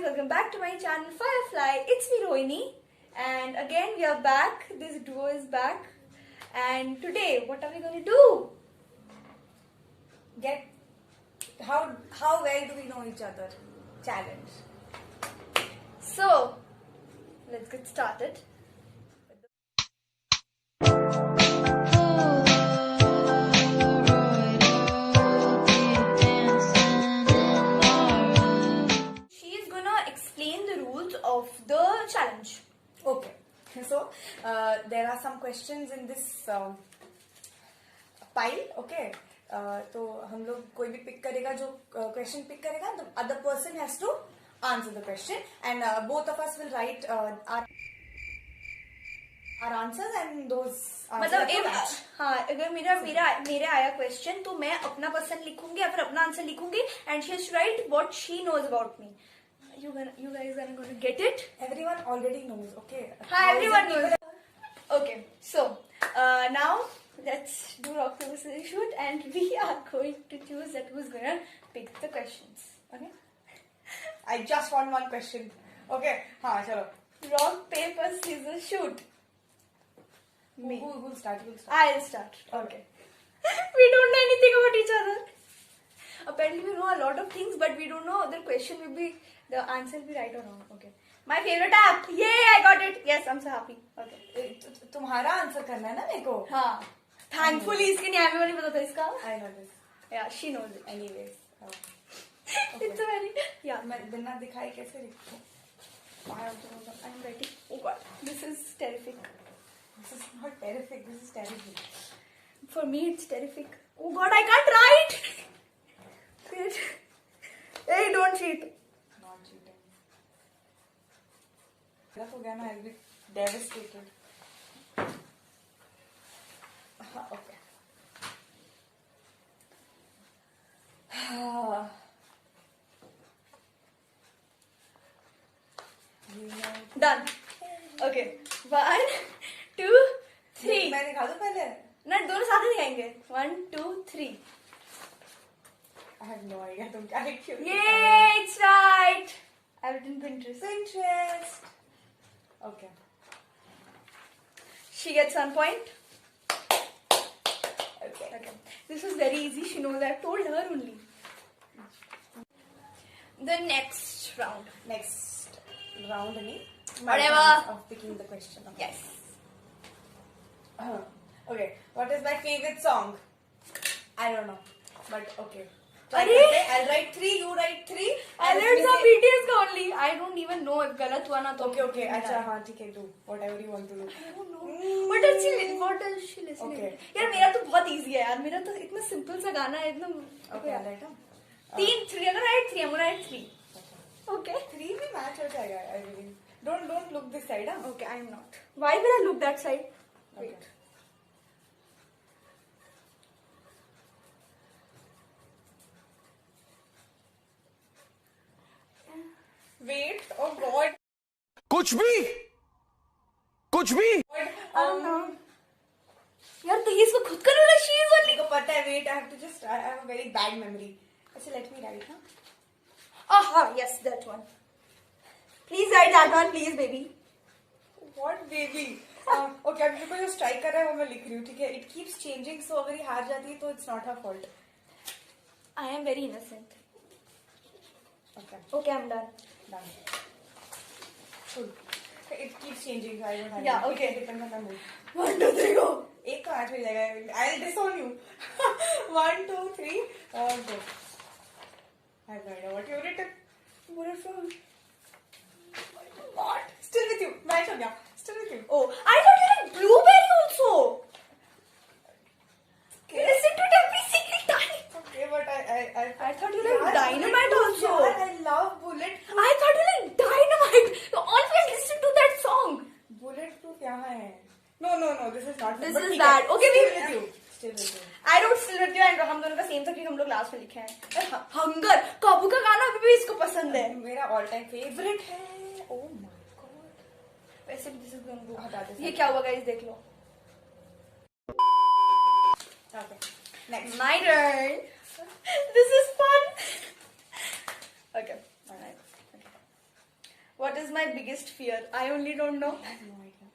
guys, welcome back to my channel Firefly. It's me Rohini, and again we are back. This duo is back, and today what are we going to do? Get how well do we know each other? Challenge. So let's get started. She is gonna explain the rules of the challenge. Okay. So there are some questions in this pile. Okay. तो हम लोग कोई भी pick करेगा जो question pick करेगा the other person has to answer the question and both of us will write our answers and those मतलब हाँ अगर मेरे आया क्वेश्चन तो मैं अपना पसंद लिखूंगी या फिर अपना आंसर लिखूंगी and she has to write what she knows about me. You guys are going to get it? Everyone already knows. Okay. Hi, everyone knows. Okay, so now let's do rock paper scissors shoot, and we are going to choose that who's gonna pick the questions. Okay. I just want one question. Okay. हाँ चलो. Rock paper scissors shoot. Me. Who'll start? I'll start. Okay. We don't know anything about each other. Apparently we know a lot of things, but we don't know the question will be, the answer will be right or wrong. Okay. My favorite app. Yay! I got it. Yes, I'm so happy. Okay. तुम्हारा answer करना है ना मेरे को. हाँ. Thankfully इसके न्याय में नहीं पता था इसका. I know this. Yeah, she knows it. Anyways. Okay. It's a very yeah. मैं बिना दिखाए कैसे लिखूं? I'm ready. Oh God, this is terrific. This is not terrific. This is terrible. For me, it's terrific. Oh God, I can't write. Wait. Hey, don't cheat. Not cheating. गलत हो गया ना. I'll be devastated. Okay. Done. Okay. 1, 2, 3. मैं दिखा दूं पहले? ना दोनों साथ ही दिखाएंगे. 1, 2, 3. I have no idea. तुम क्या लिखी हो? Yay! It's right. I have it in Pinterest. Pinterest. Okay. She gets 1 point. Okay. Okay. This was very easy. She knows I told her only. The next round. Next round, Ani. Whatever. Of picking the question. Okay. Yes. Okay. What is my favorite song? I don't know. But okay. अरे! I'll write 3. You write 3. I learned some BTS का only. I don't even know if गलत हुआ ना तो. Okay. अच्छा हाँ ठीक है. Do whatever you want to do. I don't know. What does she listen? Okay. यार मेरा तो बहुत easy है यार. मेरा तो इतना simple सा गाना है एकदम. Okay. I'll write down. 3 अगर write 3 I'm gonna write 3. Okay. 3 भी match हो जाएगा. I really. Don't look this side. Huh? Okay, I'm not. Why will I look that side? Okay. Wait. Wait. Oh God. कुछ भी यार तो ये इसको खुद करने वाला शी इज मेरे को पता है. Wait. I have a very bad memory. अच्छा let me write. हाँ yes that one. Please write that one please baby. What baby? Okay अभी को जो strike कर रहा है वो मैं लिख रही हूँ. ठीक है. It keeps changing. So अगर ये हार जाती है तो it's not her fault. I am very innocent. Okay. Okay I'm done. Done. Cool. It keeps changing. So I don't have. Yeah, okay. Depends on my mood. 1, 2, 3 go. एक का match मिल जाएगा. I'll disown you. 1, 2, 3. Go. I have no idea what you written. What is wrong? What? Still with you. Match हो गया. Still with you. Oh, I thought you like blueberry also. Okay. Listen to it every single time. Okay, but I thought you like dynamite also. Yeah, I love Bulletproof. I thought you like dynamite. You always listen to that song. Bulletproof यहाँ है. No. This is not. This but is ठीक bad. है. Okay, Still with you. I don't still with you and हम दोनों का same था क्योंकि हम लोग लास्ट में लिखे हैं. हंगर काबू का गाना अभी भी इसको पसंद है. मेरा all time favorite है. Oh my God. वैसे भी this is going to हटा दे. ये क्या हुआ guys देख लो. Okay. Next. My turn. This is fun. Okay. Alright. what is my biggest fear? I only don't know. I have no idea.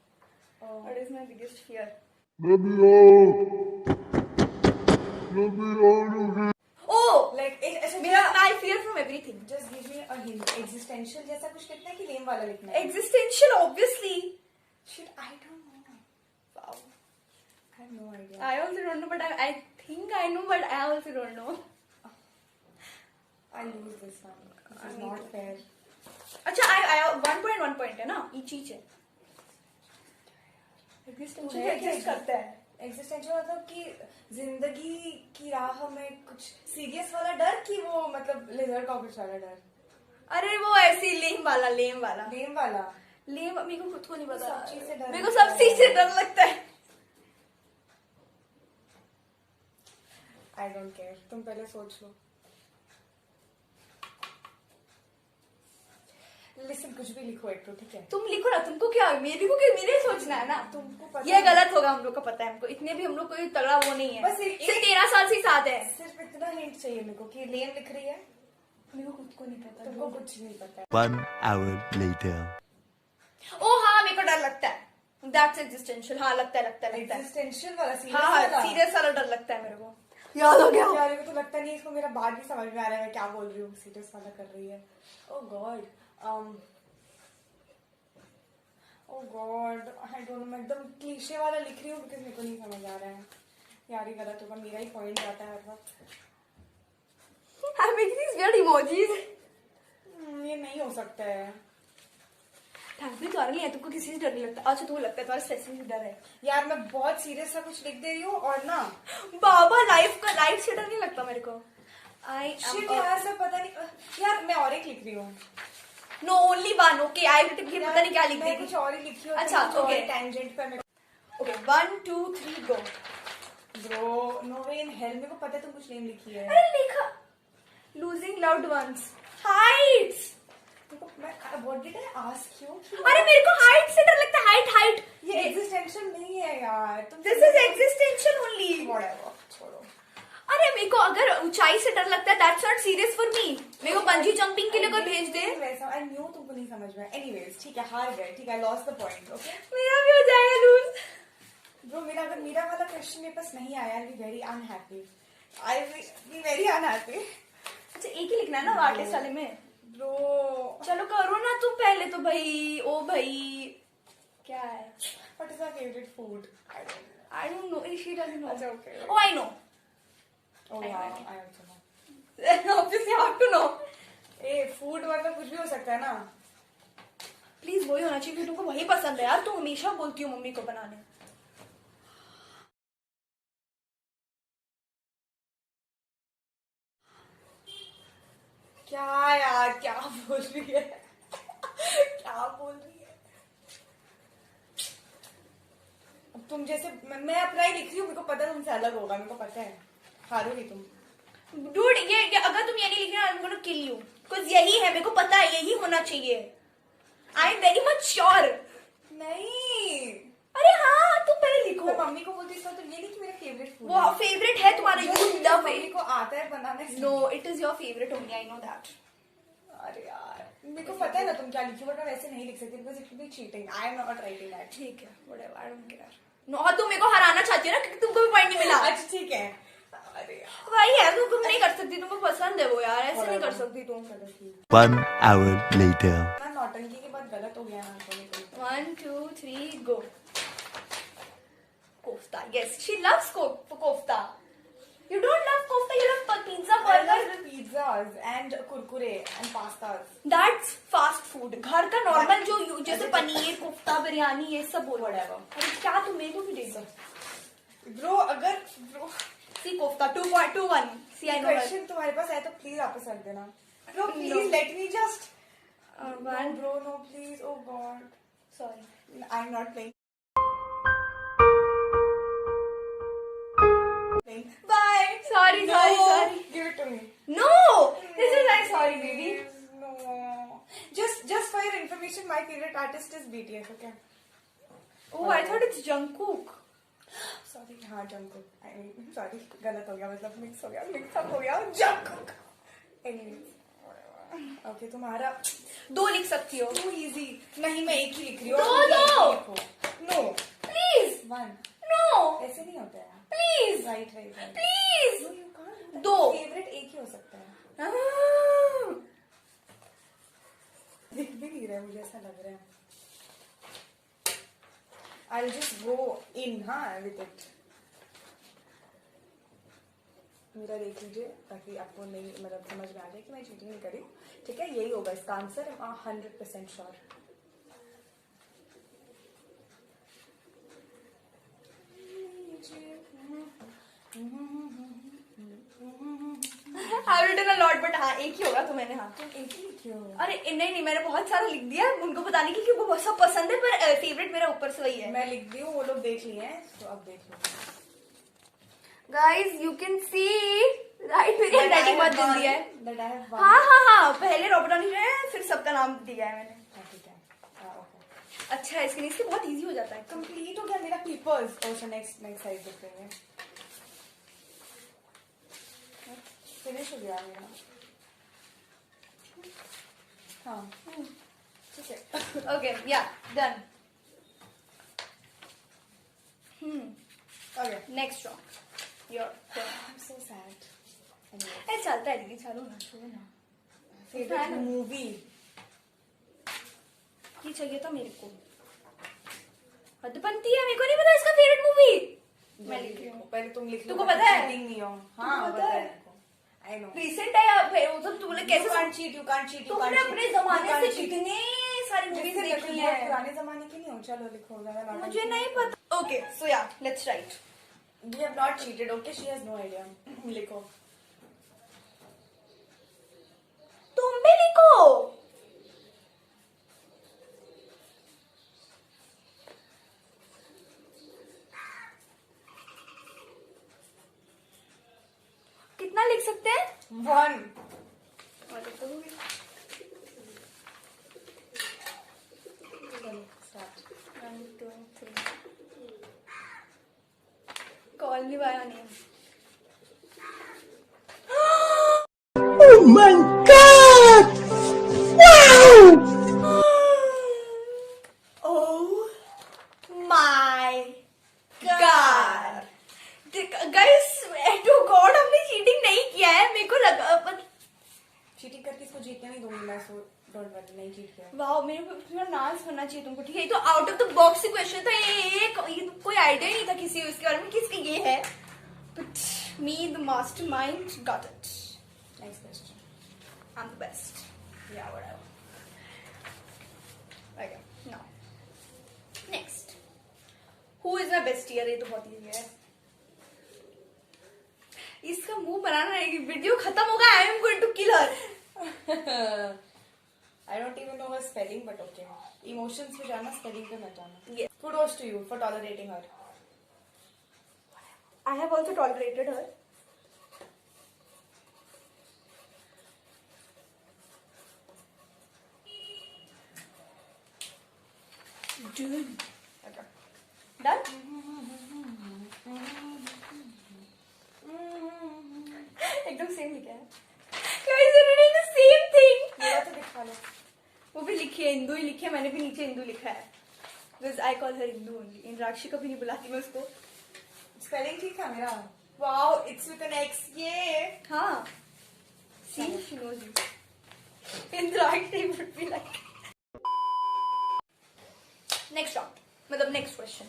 What is my biggest fear? Let me out! Let me out of here! Oh, Like ऐसा मेरा I fear from everything. just give me a hint. Existential जैसा कुछ लिखना है कि lame वाला लिखना है? Existential, obviously. Shit, I don't know. Wow. I have no idea. I also don't know, but I think I know, but I also don't know. I lose this one. This is not fair. अच्छा, I 1 point है ना? each है. Existential है क्या exist करता है. Existential मतलब कि जिंदगी की राह में कुछ सीरियस वाला डर कि वो मतलब लेजर कॉकरोच वाला डर? अरे वो ऐसी लेम वाला. लेम वाला. लेम मेरे को खुद को नहीं पता. सब चीज से डर मेरे को लगता सब चीज से डर लगता है. I don't care. तुम पहले सोच लो. Listen, कुछ भी लिखो एक तो ठीक है. तुम लिखो ना. तुमको क्या मेरे को क्या मेरे सोचना है ना. तुमको पता ये है. गलत होगा. हम लोग को पता है. हमको इतने भी हम लोग कोई तगड़ा वो नहीं है. बस एक- सिर्फ 13 साल से ही साथ है. सिर्फ इतना हिंट चाहिए मेरे को कि लेम लिख रही है. मेरे को खुद को नहीं पता. तुमको कुछ नहीं पता है. 1 hour later. ओ हाँ, मेरे को डर लगता है. That's existential. हाँ, लगता है. Existential वाला सीरियस हाँ, वाला. सीरियस वाला डर लगता है मेरे को. याद हो गया. यार मेरे को तो लगता नहीं इसको मेरा बात भी समझ में आ रहा है मैं क्या बोल रही हूँ. सीरियस वाला कर रही है. Oh God. Oh God. I don't know. मैं एकदम क्लीशे वाला लिख रही हूँ बिकॉज मेरे को नहीं समझ आ रहा है. यार ये गलत होगा. मेरा ही पॉइंट जाता है हर वक्त. I'm making these weird emojis. ये नहीं हो सकता है. थैंकफुली तुम्हारा नहीं है. तुमको किसी से डर नहीं लगता. अच्छा, तुमको लगता है तुम्हारा स्पेसिफिक डर है. यार मैं बहुत सीरियस सा कुछ लिख दे रही हूँ और ना बाबा लाइफ से डर नहीं लगता मेरे को. शिट यार सब पता नहीं. यार मैं और एक लिख रही हूँ. No only one. Okay, I will पता नहीं क्या लिख मैं दी. कुछ और ही लिखी हूँ. अच्छा, okay. टेंजेंट पे. Okay, 1 2 3 go. Bro no way in hell. मेरे को पता है तुम कुछ नेम लिखी है. अरे लिखा. Losing loved ones. Heights. What did I ask you? अरे मेरे को हाइट से डर लगता है. हाइट ये एग्जिस्टेंशियल नहीं है यार. तुम this is existential only. Whatever. छोड़ो. अरे मेरे को अगर ऊंचाई से डर लगता है that's not serious for me. मेरे को बंजी जंपिंग के लिए कोई भेज दे. वैसा आई न्यू तुमको नहीं समझ में. एनीवेज ठीक है हार गए. ठीक है लॉस्ट द पॉइंट. ओके मेरा भी हो जाएगा लूज. ब्रो मेरा अगर मेरा वाला क्वेश्चन मेरे पास नहीं आया I be very unhappy. I be very unhappy. अच्छा, एक ही लिखना है ना आर्टिस्ट वाले में. ब्रो चलो करो ना तुम पहले तो भाई. ओ भाई क्या है. What is your favourite food? I don't know. She doesn't know. अच्छा okay. Oh I know. Oh I know. Wow I also know. Obviously have to know. A food मतलब कुछ भी हो सकता है ना. प्लीज वही होना चाहिए क्योंकि तुमको वही पसंद है यार. तुम हमेशा बोलती हो मम्मी को बनाने. क्या यार क्या बोल रही है. क्या बोल रही है. अब तुम जैसे मैं अपना ही लिख रही हूँ. मेरे को पता है तुमसे अलग होगा. मेरे को पता है हारोगी तुम. डूड ये अगर तुम ये नहीं लिखना I am gonna kill you. कुछ यही है. मेरे को पता है यही होना चाहिए. I am very much sure. नहीं अरे हाँ, तुम पहले लिखो. मैं मम्मी को बोलती इसका तो ये नहीं कि मेरा फेवरेट फूड वो फेवरेट है तुम्हारा. You love mummy it. को आता है बनाने. No, it is your favourite only. I know that. अरे यार मेरे को पता है ना तुम क्या लिखी हो. बट मैं वैसे नहीं लिख सकती because it will be cheating. I am not writing that. ठीक है, whatever. I don't care. No, तुम मेरे को हराना चाहती हो ना क्योंकि तुमको भी पॉइंट नहीं मिला. अच्छा ठीक है. अरे यार भाई है तुम नहीं कर सकती. तुमको पसंद है वो यार. ऐसे नहीं कर सकती तुम. चलो ठीक. 1 hour later. मैं नौटंकी के बाद गलत हो गया ना. 1 2 3 गो. Kofta. Yes, she loves kofta. You don't love kofta. You love pizza, I burger. love pizzas and kurkure and pastas. That's fast food. घर का नॉर्मल जो जैसे पनीर कोफ्ता बिरयानी ये सब बोल. Whatever. अरे क्या तुम मेरे को भी दे दो. ब्रो अगर bro see kofta 2.21. See I know. Question तुम्हारे पास है तो प्लीज वापस रख देना. Bro please let me just. One. Bro no please. Oh god Sorry. I am not playing. Bye. Sorry. Give it to me. No. This is like sorry, baby. No. Just for your information, my favorite artist is BTS. Okay. Oh, I thought it's Jungkook. Sorry, हाँ Jungkook. Sorry, गलत हो गया. मतलब mix हो गया. Jungkook. Anyways. Okay, तुम्हारा 2 लिख सकती हो. Too easy. नहीं मैं एक ही लिख रही हूँ. दो. No. Please. 1. No. ऐसे नहीं होता है. Please. Right. Please. No, you can't. दो. Favorite एक ही हो सकता है. दिख भी नहीं रहा है मुझे ऐसा लग रहा है. I'll just go in with it. मेरा देख लीजिए ताकि आपको नहीं मतलब समझ में आ जाए कि मैं चीटिंग नहीं करी. ठीक है यही होगा इसका answer. I am 100% sure. I've written a lot, but हाँ एक ही होगा तो मैंने हाँ. एक ही लिखी हो. अरे नहीं मैंने बहुत सारा लिख दिया. उनको पता नहीं क्योंकि वो सब पसंद है पर फेवरेट मेरा ऊपर से वही है. मैं लिख दी हूँ वो लोग देख लिए हैं तो अब देख लो. Guys, you can see right मेरी handwriting बहुत जल्दी है. That I have हाँ पहले रॉबर्ट डॉनी है फिर सबका नाम दिया है मैंने. ठीक है. ओके. अच्छा है इसके बहुत इजी हो जाता है. कंप्लीट हो गया मेरा पेपर्स. और नेक्स्ट साइड देखते हैं. फिनिश हो गया मेरा. हाँ ठीक है. Okay, yeah, done. Okay. Next round. Your turn. I'm so sad. Anyway. ए चलता है दीदी चलो ना छोड़ो ना. Favorite movie. ये चाहिए था मेरे को. हदपंती है मेरे को नहीं पता इसका फेवरेट मूवी. मैं लिख रही हूँ. पहले तुम लिख लो. तुमको पता है? Cheating नहीं हो. हाँ पता है? I know. रिसेंट है या फिर वो तो तुमने कैसे You can't cheat. तुमने अपने जमाने से कितने सारी मूवीज देखी है. पुराने जमाने की नहीं हो. चलो लिखो ज़्यादा. मुझे नहीं पता. Okay, so yeah, let's write. We have not cheated. Okay, she has no idea. लिखो. तुम भी लिखो. कितना लिख सकते हैं? 1. Start. 1, 2, 3. Call me by your name. Oh my God! Wow! Oh my God! Guys, to God हमने चीटिंग नहीं किया है. मेरे को लगा चीटिंग करके इसको जीतने नहीं दूंगी मैं. So don't worry. नहीं जीत गया. वाओ मेरे को थोड़ा नाच होना चाहिए तुमको. ठीक है ये तो out of the box he question था. ये तो कोई आइडिया ही नहीं था किसी उसके बारे में किसका ये है. But me the mastermind got it. Next question. I'm the best. Yeah, whatever. Okay, now. Next. Who is my bestie? ये तो बहुत easy है. इसका मुंह बनाना है कि वीडियो खत्म होगा. I am going to kill her. I don't even know her spelling, but okay. Emotions पे जाना, spelling पे मत जाना. Yes. Kudos to you for tolerating her. I have also tolerated her. Dude. Okay. Done? एकदम same लिखा है. Guys, you're reading the same thing. मेरा तो दिखा लो. वो भी लिखी है इंदू ही लिखी है. मैंने भी नीचे इंदू लिखा है. Because I call her Indu only. इन राक्षी कभी नहीं बुलाती मैं उसको. Spelling ठीक है मेरा. Wow, it's with an X. Yeah. हाँ. See, she knows you. Indrakshi would be like. Next round. मतलब next question.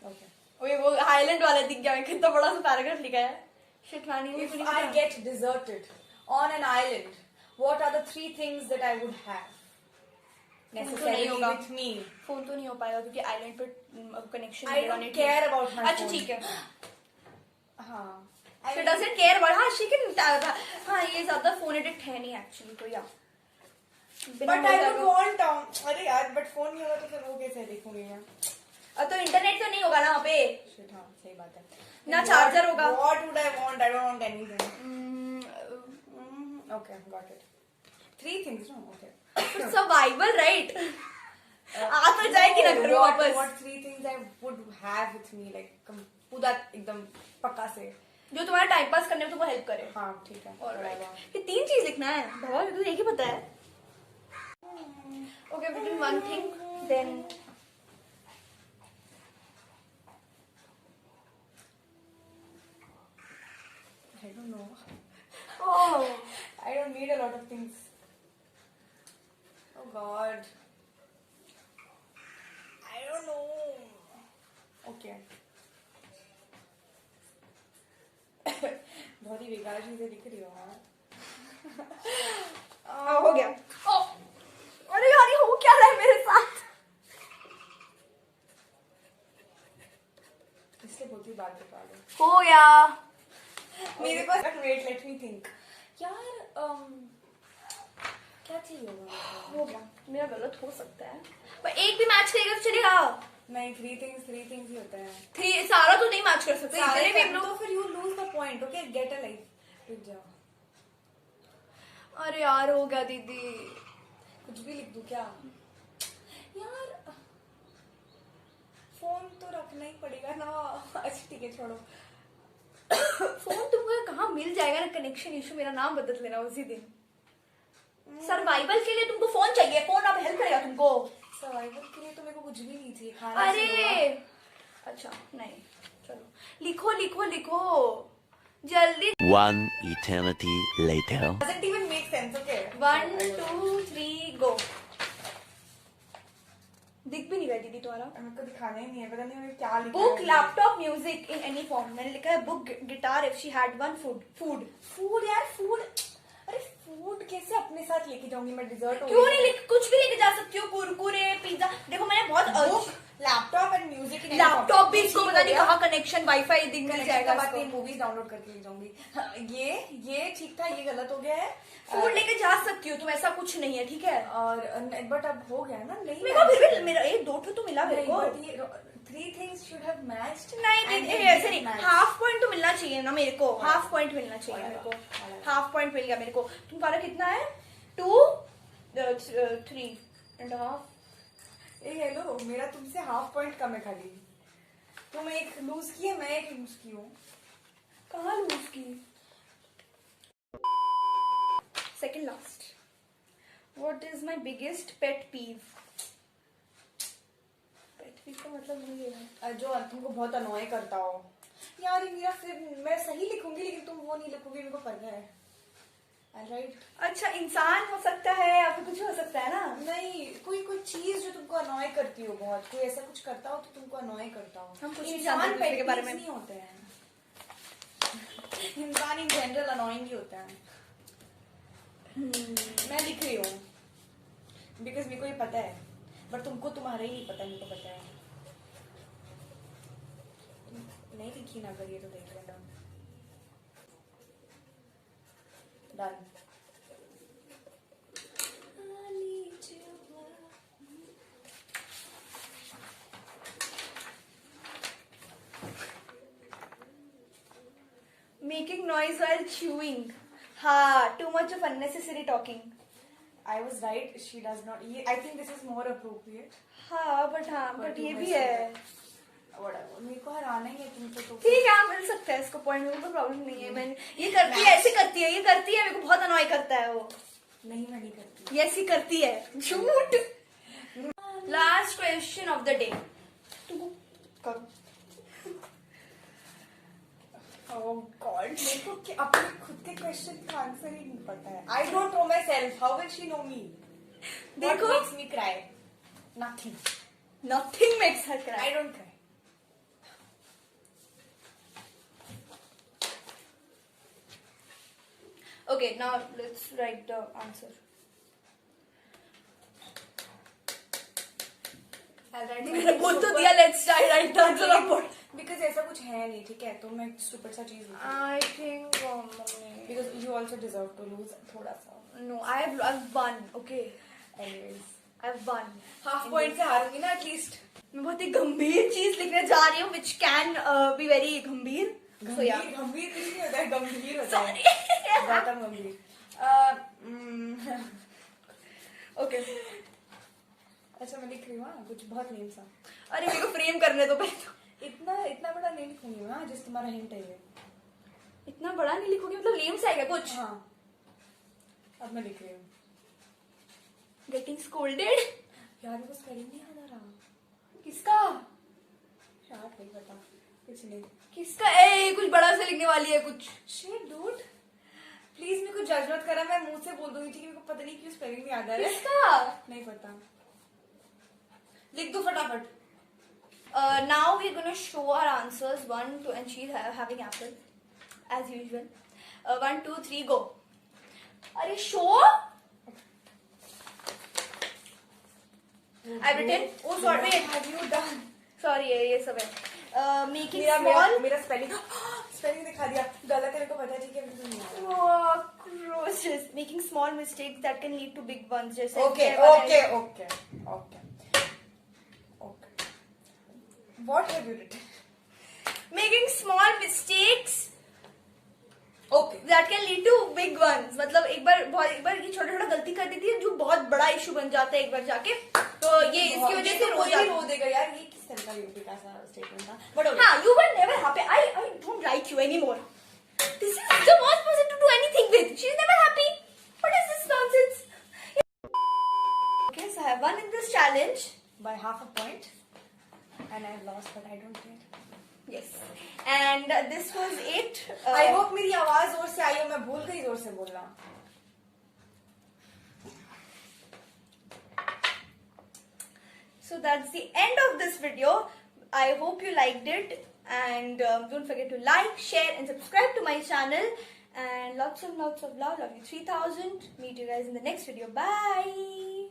Okay. ओए वो हाईलैंड वाला दिख गया. कितना बड़ा सा पैराग्राफ लिखा है. Shit Rani If I get deserted on an island, what are the 3 things that I would have? Necessarily होगा. with me. फोन तो नहीं हो पाएगा क्योंकि आइलैंड पे connection I don't care about my अच्छा phone. ठीक है. हाँ. She doesn't care about. हाँ she can. हाँ ये ज्यादा फोन एडिक्ट है नहीं एक्चुअली तो या. But I would want अरे यार but फोन नहीं होगा तो फिर वो कैसे देखूंगी मैं. तो इंटरनेट तो नहीं होगा ना वहाँ पे. Shit, हाँ सही बात है. ना चार्जर होगा. What would I want? I don't want anything. Okay, got it. 3 things, no? Okay. Survival right. आ तो जाएगी ना घर वापस. What 3 things I would have with me, like पूरा एकदम पक्का से. जो तुम्हारा टाइम पास करने में तुमको हेल्प करे. हाँ ठीक है. Alright. ये 3 चीज लिखना है बाबा, तो एक ही पता है. Okay, between one thing, then I don't know. oh, I don't need a lot of things. Oh God. I don't know. Okay. बहुत ही बेकार चीजें दिख रही हो यार. हो गया. Oh, अरे यार ये हो क्या रहा है मेरे साथ? इसलिए बहुत ही बात बता दो. हो गया. मेरे पास वेट लेट मी थिंक. यार क्या चाहिए होगा. हो गया. मेरा गलत हो सकता है, पर एक भी मैच करेगा तो चलेगा. नहीं थ्री थिंग्स ही होता है. 3 सारा तो नहीं मैच कर सकते. इतने भी हम लोग. तो फिर you lose the point. Okay get a life. रुक जाओ. अरे यार हो गया दीदी. कुछ भी लिख दूं क्या यार. फोन तो रखना ही पड़ेगा ना. अच्छा ठीक है छोड़ो. फोन तुमको कहाँ मिल जाएगा ना. Connection issue. मेरा नाम बदल लेना उसी दिन. सर्वाइवल के लिए तुमको फोन चाहिए. फोन अब हेल्प करेगा तुमको. सर्वाइवल के लिए तो मेरे को कुछ भी नहीं चाहिए. खाना अरे अच्छा नहीं. चलो लिखो लिखो लिखो जल्दी. One eternity later. doesn't even make sense. Okay 1 2 3 गो. दिख भी नहीं रहा दीदी तुम्हारा. मेरे को दिखाना ही नहीं है. पता नहीं मैंने क्या लिखा बुक है. Laptop music in any form. मैंने लिखा है book guitar if she had one food यार फूड. अरे फूड कैसे अपने साथ लेके जाऊंगी मैं. डिजर्ट क्यों नहीं कुछ भी लेके जा सकती हो. कुरकुरे पिज्जा. देखो मैंने बहुत लैपटॉप एंड म्यूजिक. लैपटॉप भी इसको पता नहीं कहाँ कनेक्शन वाईफाई दिख मिल जाएगा. मूवीज डाउनलोड करके ले जाऊंगी. हाँ, ये ठीक था. ये गलत हो गया है. फूड लेके जा सकती हो तुम. ऐसा कुछ नहीं है ठीक है. और बट अब हो गया ना. नहीं मेरे को फिर भी मेरा एक 2 तो मिला मेरे को. Three things should have matched. नहीं दीदी ऐसे नहीं. हाफ पॉइंट तो मिलना चाहिए ना मेरे को. हाफ पॉइंट मिलना चाहिए मेरे को. हाफ पॉइंट मिल गया मेरे को. तुम्हारा कितना है. 2 3.5. ए हेलो. मेरा तुमसे हाफ पॉइंट कम है खाली. तुम एक लूज की है. मैं एक लूज की हूँ. कहाँ लूज की. Second last. What is my biggest pet peeve. Pet peeve का मतलब नहीं है जो तुमको बहुत अनॉय करता हो. यार ये मेरा फिर मैं सही लिखूंगी लेकिन तुम वो नहीं लिखोगी. मेरे को पता है. राइट. अच्छा इंसान हो सकता है या फिर कुछ हो सकता है ना. नहीं कोई चीज जो तुमको अनॉय करती हो बहुत. कोई ऐसा कुछ करता हो तो तुमको अनॉय करता हो. हम कुछ नहीं इंसान जानते पेट के बारे में. नहीं होते हैं. इंसान इन जनरल अनॉइंग ही होता है. मैं लिख रही हूँ बिकॉज मेरे को ये पता है. बट तुमको तुम्हारा ही नहीं पता. मेरे को पता है. नहीं लिखी ना करिए तो देख लेना. Done. Making noise while chewing. हाँ, too much of unnecessary talking. I was right. She does not. I think this is more appropriate. हाँ, but ये भी है. Whatever. मेरे को हराना ही है तुमको तो. ठीक है मिल सकता है इसको पॉइंट. मेरे को प्रॉब्लम नहीं है. मैंने ये करती है. ऐसे करती है. ये करती है. मेरे को बहुत अनॉय करता है वो. नहीं मैं नहीं करती. ये ऐसी करती है. झूठ. Last question of the day. तुमको करो. Oh God. मेरे को अपने खुद के क्वेश्चन का आंसर ही नहीं पता है. I don't know myself. How will she know me? देखो. What makes me cry? Nothing. Nothing makes her cry. I don't cry. Okay, now let's write the answer. मैंने बोल तो दिया. Let's write the answer upward. Because ऐसा कुछ है नहीं. ठीक है तो मैं stupid सा चीज लिखूंगी. I think Because you also deserve to lose थोड़ा सा. no. I've won. Okay, Anyways. I've won. Half point से हारूंगी ना at least. मैं बहुत ही गंभीर चीज लिखने जा रही हूँ which can be very गंभीर. So yeah. गंभीर कुछ नहीं होता है. गंभीर होता है. बहुत गंभीर. Okay. अच्छा मैं लिख रही हूँ. कुछ बहुत नेम सा. अरे मेरे को फ्रेम करने दो पहले तो. इतना बड़ा नहीं लिखूंगी ना. जिस तुम्हारा हिंट है ये. इतना बड़ा नहीं लिखोगे मतलब लेम से आएगा कुछ. हाँ अब मैं लिख रही हूँ. Getting scolded. यार मेरे को स्पेलिंग नहीं याद आ रहा. किसका? यार नहीं पता कुछ नहीं. किसका? ए कुछ बड़ा से लिखने वाली है कुछ. Shit, dude. प्लीज मेरे को जज मत करा. मैं मुंह से बोल दूंगी ठीक है. मेरे को पता नहीं क्यों स्पेलिंग नहीं याद आ रहा है. किसका? नहीं पता. लिख दो फटाफट. Now we're gonna show our answers. 1, 2, and she's having apple as usual. 1, 2, 3, go. Are you sure? I've written. Oh, sorry. Wait. Have you done? Sorry, ये सब है. Making मेरा small. मेरा स्पेलिंग स्पेलिंग दिखा दिया. गलत है मेरे को पता है ठीक है. मेरे को नहीं आ रहा. Cockroaches. Making small mistakes that can lead to big ones. जैसे Okay, मेरे वाला okay, है. okay, okay, okay. What have you written? Making small mistakes Okay. that can lead to big ones. मतलब एक बार ये छोटा छोटा गलती कर देती है जो बहुत बड़ा इशू बन जाता है एक बार जाके. तो ये इसकी वजह से कोई रो भी रो देगा यार. ये किस तरह का यूपी सा स्टेटमेंट था. But okay. हाँ, you were never happy. I don't like you anymore. This is the worst person to do anything with. She's never happy. What is this nonsense? Okay, so I have won in this challenge. By half a point, and I lost, but I don't care. Yes. And this was it. I hope मेरी आवाज जोर से आई हो. मैं भूल गई जोर से बोलना. So that's the end of this video. I hope you liked it. And don't forget to like, share, and subscribe to my channel. And lots of love. Love you 3000. Meet you guys in the next video. Bye.